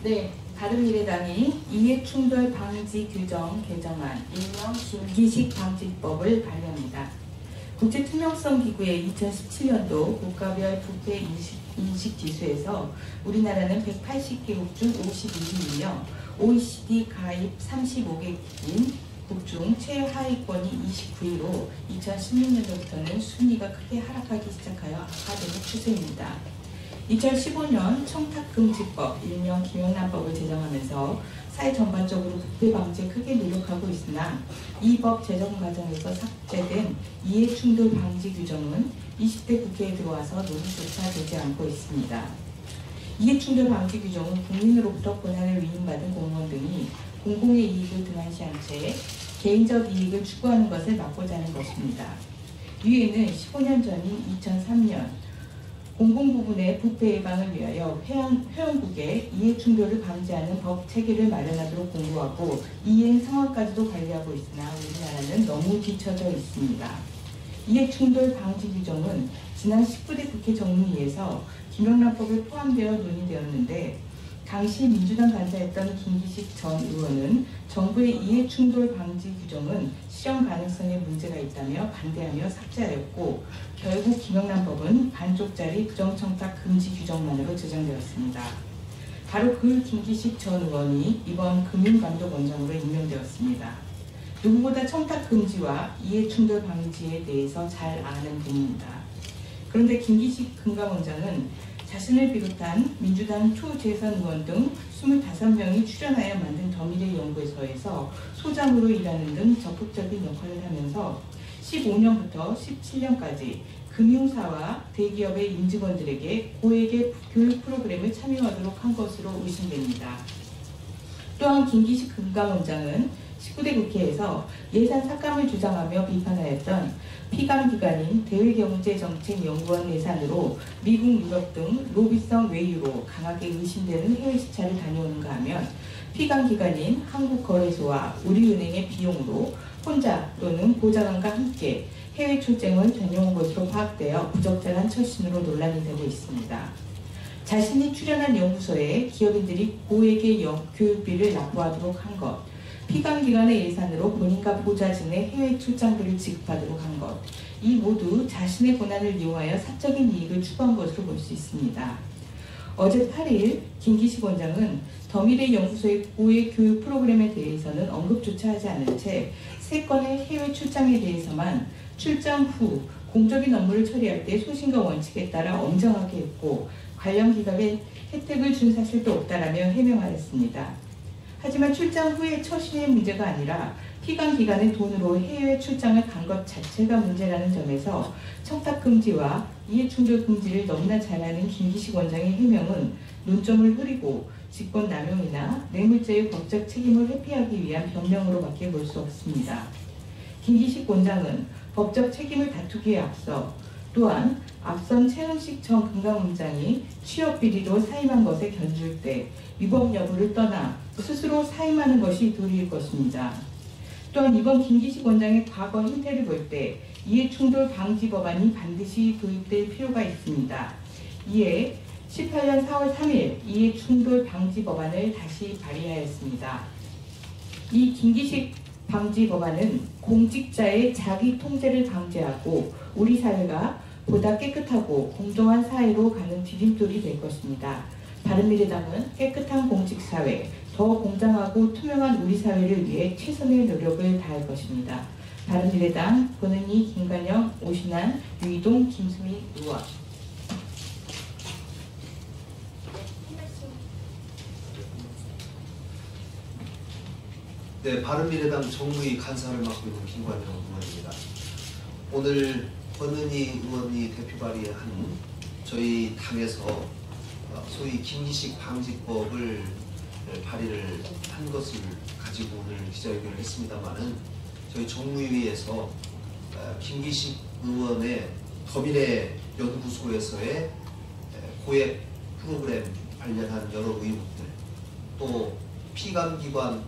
네, 바른미래당이 이해충돌 방지 규정 개정안 일명 김기식 방지법을 발의합니다. 국제투명성기구의 2017년도 국가별 부패 인식지수에서 우리나라는 180개국 중 51위이며 OECD 가입 35개국인 중 최하위권이 29위로 2016년도부터는 순위가 크게 하락하기 시작하여 악화되는 추세입니다. 2015년 청탁금지법, 일명 김영란법을 제정하면서 사회 전반적으로 부패 방지에 크게 노력하고 있으나 이 법 제정 과정에서 삭제된 이해충돌 방지 규정은 20대 국회에 들어와서 논의조차 되지 않고 있습니다. 이해충돌 방지 규정은 국민으로부터 권한을 위임받은 공무원 등이 공공의 이익을 등한시한 채 개인적 이익을 추구하는 것을 막고자 하는 것입니다. 이에는 15년 전인 2003년 공공부문의 부패 예방을 위하여 회원국에 이해충돌을 방지하는 법 체계를 마련하도록 공고하고 이행 상황까지도 관리하고 있으나 우리나라는 너무 뒤처져 있습니다. 이해충돌 방지 규정은 지난 19대 국회 정무위에서 김영란법에 포함되어 논의되었는데 당시 민주당 간사였던 김기식 전 의원은 정부의 이해충돌 방지 규정은 실현 가능성에 문제가 있다며 반대하며 삭제하였고 결국 김영란법은 반쪽짜리 부정청탁 금지 규정만으로 제정되었습니다. 바로 그 김기식 전 의원이 이번 금융감독원장으로 임명되었습니다. 누구보다 청탁 금지와 이해충돌 방지에 대해서 잘 아는 분입니다. 그런데 김기식 금감원장은 자신을 비롯한 민주당 초재선 의원 등 25명이 출연하여 만든 더미래 연구소에서 소장으로 일하는 등 적극적인 역할을 하면서 15년부터 17년까지 금융사와 대기업의 임직원들에게 고액의 교육 프로그램을 참여하도록 한 것으로 의심됩니다. 또한 김기식 금감원장은 19대 국회에서 예산 삭감을 주장하며 비판하였던 피감기관인 대외경제정책연구원 예산으로 미국, 유럽 등 로비성 외유로 강하게 의심되는 해외 시차를 다녀오는가 하면 피감기관인 한국거래소와 우리은행의 비용으로 혼자 또는 보좌관과 함께 해외 출장을 다녀온 것으로 파악되어 부적절한 처신으로 논란이 되고 있습니다. 자신이 출연한 연구소에 기업인들이 고액의 교육비를 납부하도록 한 것, 피감기관의 예산으로 본인과 보좌진의 해외 출장비를 지급하도록 한 것, 이 모두 자신의 권한을 이용하여 사적인 이익을 추구한 것으로 볼 수 있습니다. 어제 8일 김기식 원장은 더미래 연구소의 고액 교육 프로그램에 대해서는 언급조차 하지 않은 채 3건의 해외 출장에 대해서만 출장 후 공적인 업무를 처리할 때 소신과 원칙에 따라 엄정하게 했고 관련 기관에 혜택을 준 사실도 없다라며 해명하였습니다. 하지만 출장 후의 처신의 문제가 아니라 피감기관의 돈으로 해외 출장을 간 것 자체가 문제라는 점에서 청탁금지와 이해충돌 금지를 너무나 잘 아는 김기식 원장의 해명은 논점을 흐리고 직권남용이나 뇌물죄의 법적 책임을 회피하기 위한 변명으로밖에 볼 수 없습니다. 김기식 원장은 법적 책임을 다투기에 앞서 또한 앞선 최은식 전 금감원장이 취업비리로 사임한 것에 견줄 때 위법 여부를 떠나 스스로 사임하는 것이 도리일 것입니다. 또한 이번 김기식 원장의 과거 행태를 볼 때 이해충돌 방지 법안이 반드시 도입될 필요가 있습니다. 이에 18년 4월 3일 이해충돌 방지 법안을 다시 발의하였습니다. 이 김기식 방지 법안은 공직자의 자기 통제를 방지하고 우리 사회가 보다 깨끗하고 공정한 사회로 가는 디딤돌이 될 것입니다. 바른미래당은 깨끗한 공직사회, 더 공정하고 투명한 우리 사회를 위해 최선의 노력을 다할 것입니다. 바른미래당 권은희, 김관영, 오신환, 유이동, 김수미 의원. 네, 바른미래당 정무위 간사를 맡고 있는 김관영 의원입니다. 오늘 권은희 의원이 대표 발의한 저희 당에서 소위 김기식 방지법을 발의를 한 것을 가지고 오늘 기자회견을 했습니다마는 저희 정무위에서 김기식 의원의 더미래 연구소에서의 고액 프로그램 관련한 여러 의혹들, 또 피감기관의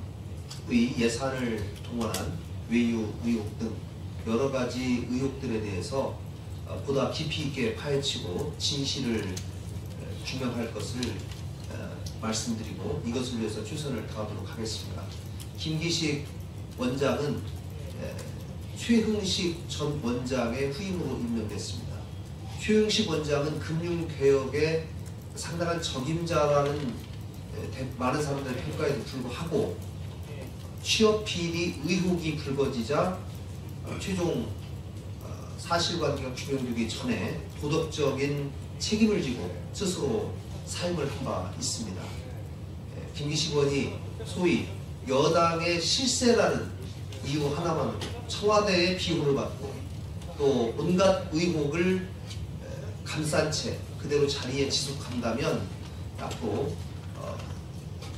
예산을 동원한 외유 의혹 등 여러 가지 의혹들에 대해서 보다 깊이 있게 파헤치고 진실을 규명할 것을 말씀드리고 이것을 위해서 최선을 다하도록 하겠습니다. 김기식 원장은 최흥식 전 원장의 후임으로 임명됐습니다. 최흥식 원장은 금융개혁의 상당한 적임자라는 많은 사람들의 평가에도 불구하고 취업 비리 의혹이 불거지자 최종 사실관계가 규명되기 전에 도덕적인 책임을 지고 스스로 사임을 한 바 있습니다. 김기식 의원이 소위 여당의 실세라는 이유 하나만으로 청와대의 비호를 받고 또 온갖 의혹을 감싼 채 그대로 자리에 지속한다면 앞으로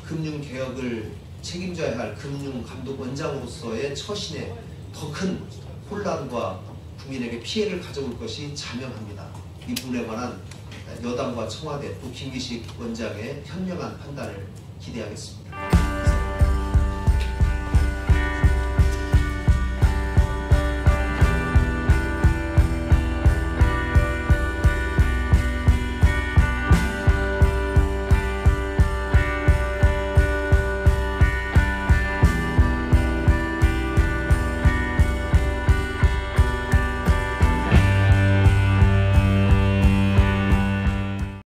금융개혁을 책임져야 할 금융감독원장으로서의 처신에 더 큰 혼란과 국민에게 피해를 가져올 것이 자명합니다. 이 부분에 관한 여당과 청와대 또 김기식 원장의 현명한 판단을 기대하겠습니다.